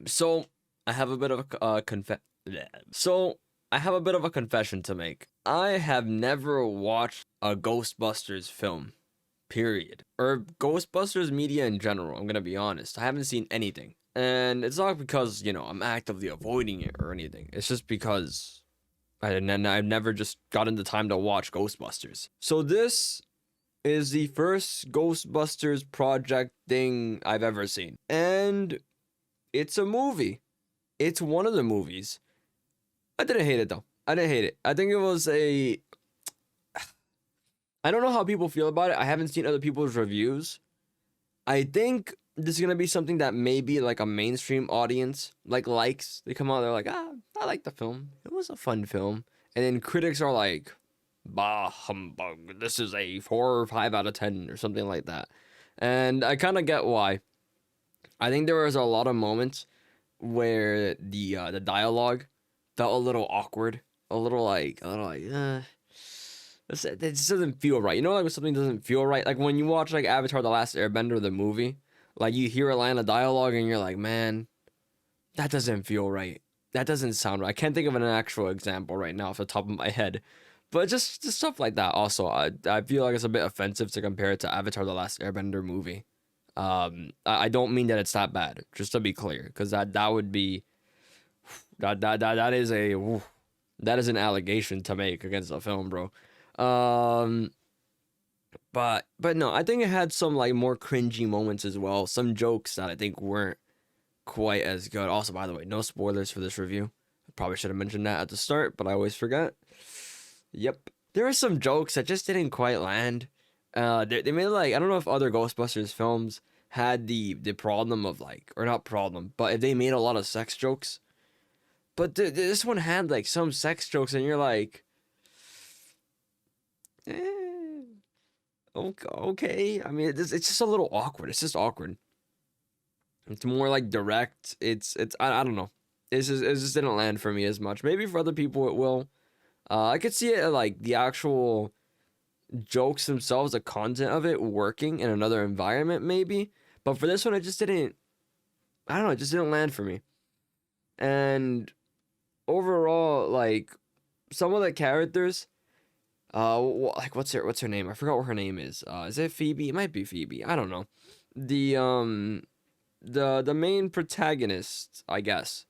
So I have a bit of a So I have a bit of a confession to make. I have never watched a Ghostbusters film, period, or Ghostbusters media in general. I'm gonna be honest. I haven't seen anything, and it's not because I'm actively avoiding it or anything. It's just because I've never just gotten the time to watch Ghostbusters. So this is the first Ghostbusters project thing I've ever seen, and it's a movie. It's one of the movies. I didn't hate it though. I didn't hate it. I think it was a. I don't know how people feel about it. I haven't seen other people's reviews. I think this is gonna be something that maybe like a mainstream audience likes. They come out, they're like, I like the film. It was a fun film. And then critics are like, bah humbug. This is a 4 or 5 out of 10 or something like that. And I kind of get why. I think there was a lot of moments where the dialogue felt a little awkward, it just doesn't feel right. You know, like when something doesn't feel right, like when you watch like Avatar: The Last Airbender, the movie, like you hear a line of dialogue and you're like, man, that doesn't feel right. That doesn't sound right. I can't think of an actual example right now off the top of my head, but just stuff like that. Also, I feel like it's a bit offensive to compare it to Avatar: The Last Airbender movie. I don't mean that it's that bad, just to be clear, because that would be that is that is an allegation to make against the film, bro. Um, but no, I think it had some like more cringy moments as well. Some jokes that I think weren't quite as good. Also, by the way, no spoilers for this review. I probably should have mentioned that at the start, but I always forget. Yep, there were some jokes that just didn't quite land. They made like I don't know if other Ghostbusters films had the problem of like or not problem, but if they made a lot of sex jokes. But this one had like some sex jokes, and you're like, eh, okay. I mean, it's just a little awkward. It's just awkward. It's more like direct. I don't know. It just didn't land for me as much. Maybe for other people it will. I could see it like the actual jokes themselves, the content of it working in another environment, maybe. But for this one, it just didn't. I don't know. It just didn't land for me. And overall, like some of the characters, like what's her name? I forgot what her name is. Is it Phoebe? It might be Phoebe. I don't know. The the main protagonist, I guess.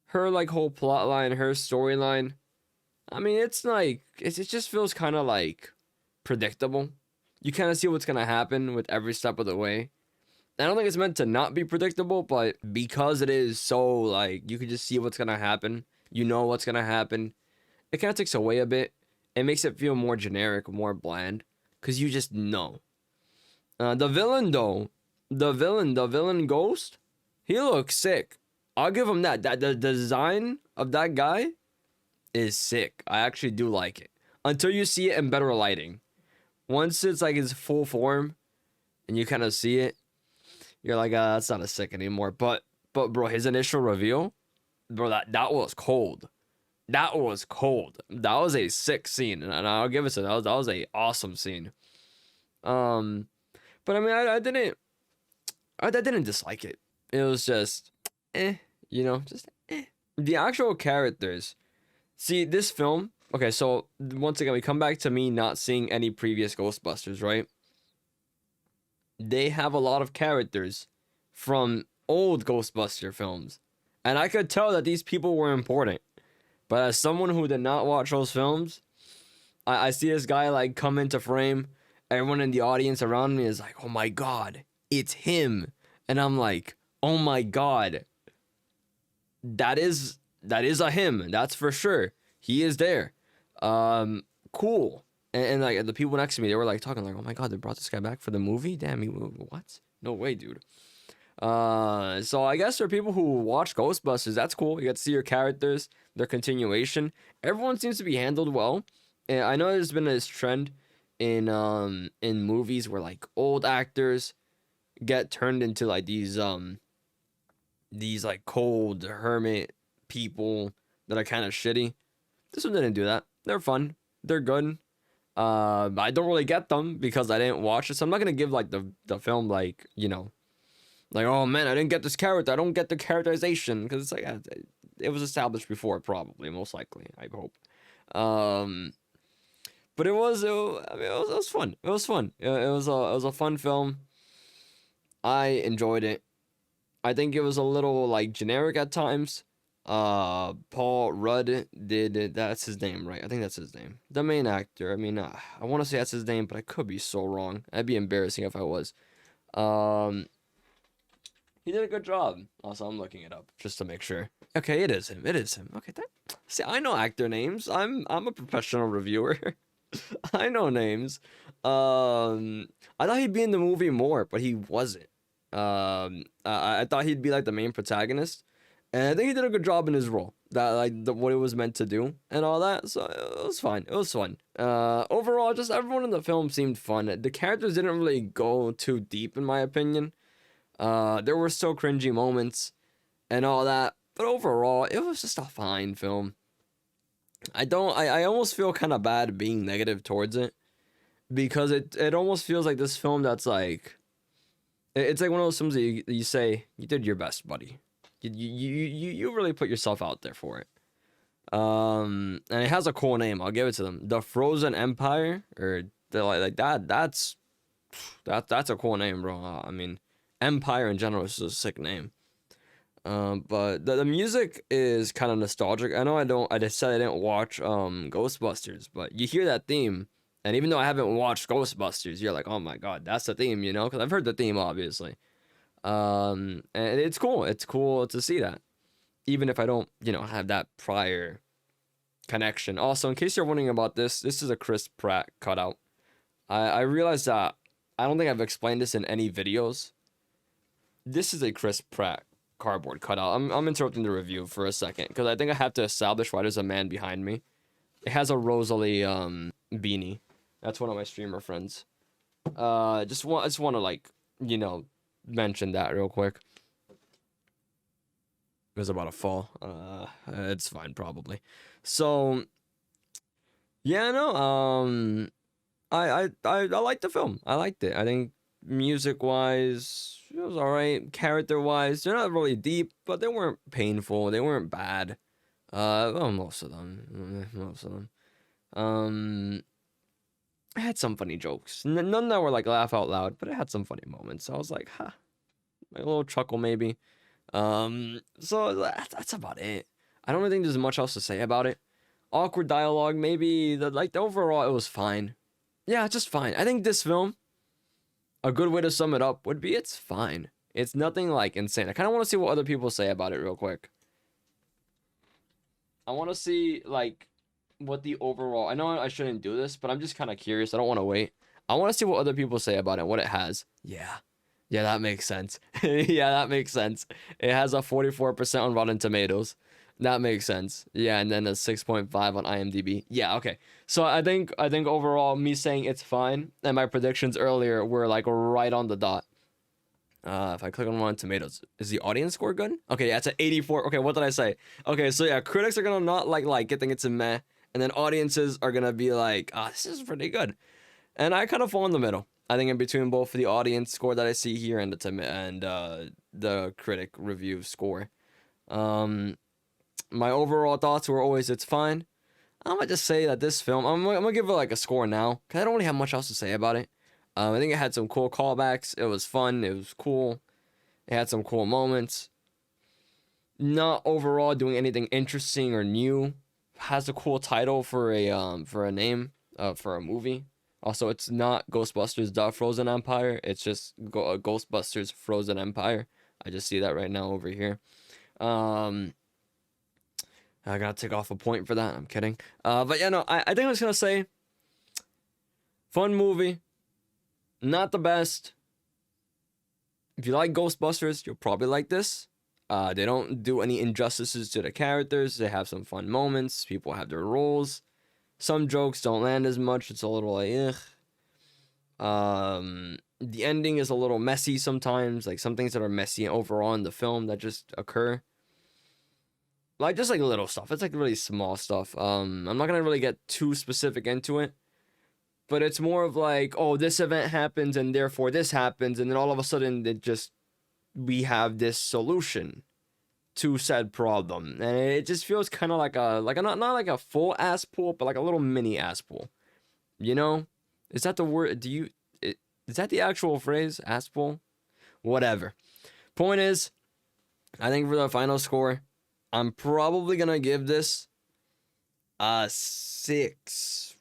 Her like whole plot line, her storyline. I mean, it's like it just feels kind of like predictable. You kind of see what's gonna happen with every step of the way. I don't think it's meant to not be predictable, but because it is so like you can just see what's gonna happen. You know what's gonna happen. It kind of takes away a bit. It makes it feel more generic, more bland, because you just know. The villain though, the villain Ghost, he looks sick. I'll give him that. That the design of that guy is sick. I actually do like it. Until you see it in better lighting. Once it's like his full form, and you kind of see it, you're like, that's not as sick anymore. But bro, his initial reveal, bro, that was cold. That was cold. That was a sick scene, and I'll give it to that was a awesome scene. Um, but I mean, I didn't dislike it. It was just, just eh. The actual characters. See, this film. Okay, so once again, we come back to me not seeing any previous Ghostbusters, right? They have a lot of characters from old Ghostbuster films, and I could tell that these people were important. But as someone who did not watch those films, I see this guy like come into frame. Everyone in the audience around me is like, "Oh my god, it's him!" And I'm like, "Oh my god, that is a him. That's for sure. He is there. Cool." And like the people next to me, they were like talking like, "Oh my god, they brought this guy back for the movie? Damn, what? No way, dude." So I guess for people who watch Ghostbusters, that's cool. You get to see your characters, their continuation. Everyone seems to be handled well. And I know there's been this trend in movies where like old actors get turned into like these like cold hermit people that are kind of shitty. This one didn't do that. They're fun. They're good. I don't really get them because I didn't watch it, so I'm not gonna give like the film like Like, oh man, I didn't get this character. I don't get the characterization because it's like it was established before, probably, most likely. I hope. Um, but I mean, it was fun. It was fun. It was a fun film. I enjoyed it. I think it was a little like generic at times. Paul Rudd did that's his name, right? I think that's his name. The main actor. I mean, I want to say that's his name, but I could be so wrong. That'd be embarrassing if I was. Um, he did a good job. Also, I'm looking it up just to make sure. Okay, it is him. It is him. Okay, see, I know actor names. I'm a professional reviewer. I know names. I thought he'd be in the movie more, but he wasn't. I thought he'd be like the main protagonist, and I think he did a good job in his role. That like what it was meant to do and all that. So it was fine. It was fun. Overall, just everyone in the film seemed fun. The characters didn't really go too deep, in my opinion. There were still cringy moments and all that, but overall, it was just a fine film. I almost feel kind of bad being negative towards it because it almost feels like this film that's like it's like one of those films that you say you did your best, buddy. You really put yourself out there for it. And it has a cool name. I'll give it to them. The Frozen Empire, or like that. That's a cool name, bro. I mean, Empire in general is just a sick name. But the music is kind of nostalgic. I know I just said I didn't watch Ghostbusters, but you hear that theme, and even though I haven't watched Ghostbusters, you're like, oh my god, that's the theme, you know? Because I've heard the theme, obviously. And it's cool. It's cool to see that, even if I don't, have that prior connection. Also, in case you're wondering about this is a Chris Pratt cutout. I realized that I don't think I've explained this in any videos. This is a Chris Pratt cardboard cutout. I'm interrupting the review for a second because I think I have to establish why there's a man behind me. It has a Rosalie beanie. That's one of my streamer friends. I just want to like mention that real quick. It was about to fall. It's fine probably. So yeah, no. I liked the film. I liked it. I think music wise, it was alright. Character wise, they're not really deep, but they weren't painful. They weren't bad. Well, most of them. Most of them. I had some funny jokes. None that were like laugh out loud, but it had some funny moments. So I was like, huh. Like a little chuckle maybe. So that's about it. I don't really think there's much else to say about it. Awkward dialogue, maybe the overall it was fine. Yeah, just fine. I think this film, a good way to sum it up would be it's fine. It's nothing like insane. I kind of want to see what other people say about it real quick. I want to see like what the overall. I know I shouldn't do this, but I'm just kind of curious. I don't want to wait. I want to see what other people say about it, what it has. Yeah. Yeah, that makes sense. Yeah, that makes sense. It has a 44% on Rotten Tomatoes. That makes sense. Yeah, and then a 6.5 on IMDb. Yeah, okay. So I think overall, me saying it's fine, and my predictions earlier were like right on the dot. If I click on Rotten Tomatoes, is the audience score good? Okay, yeah, it's at 84. Okay, what did I say? Okay, so yeah, critics are gonna not like it, think it's a meh, and then audiences are gonna be like, this is pretty good. And I kind of fall in the middle. I think in between both the audience score that I see here and the critic review score. My overall thoughts were always it's fine. I'm gonna just say that this film, I'm gonna give it like a score now because I don't really have much else to say about it. I think it had some cool callbacks. It was fun. It was cool. It had some cool moments. Not overall doing anything interesting or new. Has a cool title for a name for a movie. Also, it's not Ghostbusters: The Frozen Empire. It's just Ghostbusters: Frozen Empire. I just see that right now over here. I gotta take off a point for that. I'm kidding. But yeah, no, I think I was gonna say, fun movie. Not the best. If you like Ghostbusters, you'll probably like this. They don't do any injustices to the characters. They have some fun moments. People have their roles. Some jokes don't land as much. It's a little like, ugh. The ending is a little messy sometimes. Like some things that are messy overall in the film that just occur. Like just like little stuff. It's like really small stuff. I'm not gonna really get too specific into it. But it's more of like, oh, this event happens and therefore this happens, and then all of a sudden it just we have this solution to said problem, and it just feels kind of like a not like a full ass pull, but like a little mini ass pull. You know, is that the word? Is that the actual phrase? Ass pull? Whatever. Point is, I think for the final score, I'm probably gonna give this a 6.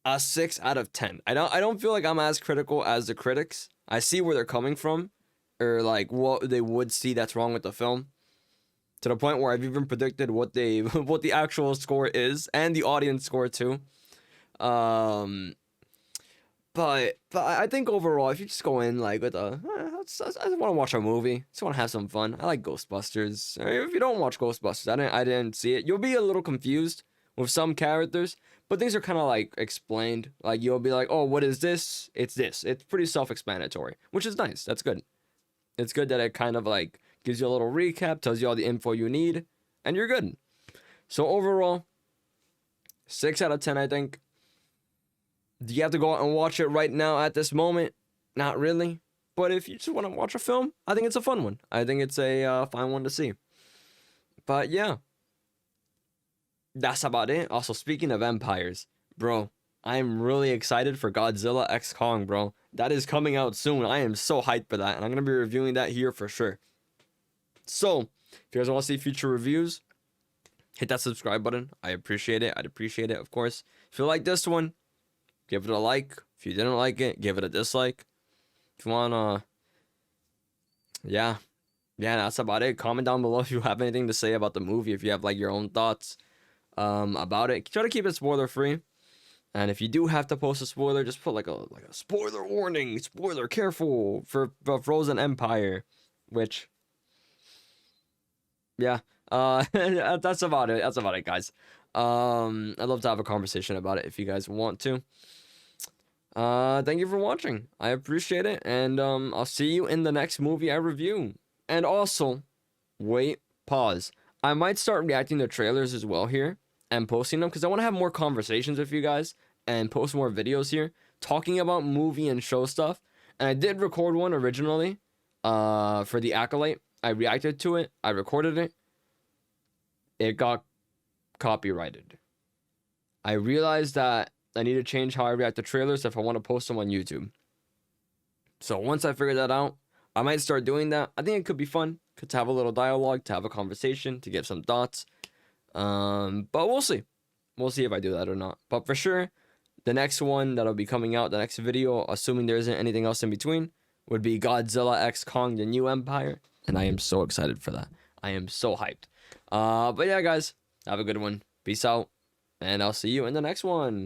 A 6 out of 10. I don't feel like I'm as critical as the critics. I see where they're coming from, or like what they would see that's wrong with the film. To the point where I've even predicted what they what the actual score is and the audience score too. Um but I think overall, if you just go in like with I just want to watch a movie, just want to have some fun. I like Ghostbusters. If you don't watch Ghostbusters, I didn't see it. You'll be a little confused with some characters, but things are kind of like explained. Like you'll be like, oh, what is this? It's this. It's pretty self-explanatory, which is nice. That's good. It's good that it kind of like gives you a little recap, tells you all the info you need, and you're good. So overall, 6 out of 10, I think. Do you have to go out and watch it right now at this moment? Not really. But if you just want to watch a film, I think it's a fun one. I think it's a fine one to see. But yeah, that's about it. Also, speaking of empires, bro, I am really excited for Godzilla X Kong, bro. That is coming out soon. I am so hyped for that, and I'm going to be reviewing that here for sure. So, if you guys want to see future reviews, hit that subscribe button. I appreciate it. I'd appreciate it, of course. If you like this one, give it a like. If you didn't like it, give it a dislike. If you want yeah, that's about it. Comment down below if you have anything to say about the movie, if you have like your own thoughts about it. Try to keep it spoiler free. And if you do have to post a spoiler, just put like a spoiler warning, spoiler careful for Frozen Empire, which yeah, that's about it. That's about it, guys. I'd love to have a conversation about it if you guys want to. Thank you for watching. I appreciate it, and I'll see you in the next movie I review. And also, wait, pause. I might start reacting to trailers as well here and posting them because I want to have more conversations with you guys and post more videos here talking about movie and show stuff. And I did record one originally, for the Acolyte. I reacted to it. I recorded it. It got copyrighted. I realized that I need to change how I react to trailers if I want to post them on YouTube. So once I figure that out, I might start doing that. I think it could be fun to have a little dialogue, to have a conversation, to give some thoughts. But we'll see. We'll see if I do that or not. But for sure, the next one that'll be coming out, the next video, assuming there isn't anything else in between, would be Godzilla X Kong: The New Empire. And I am so excited for that. I am so hyped. But yeah, guys, have a good one. Peace out. And I'll see you in the next one.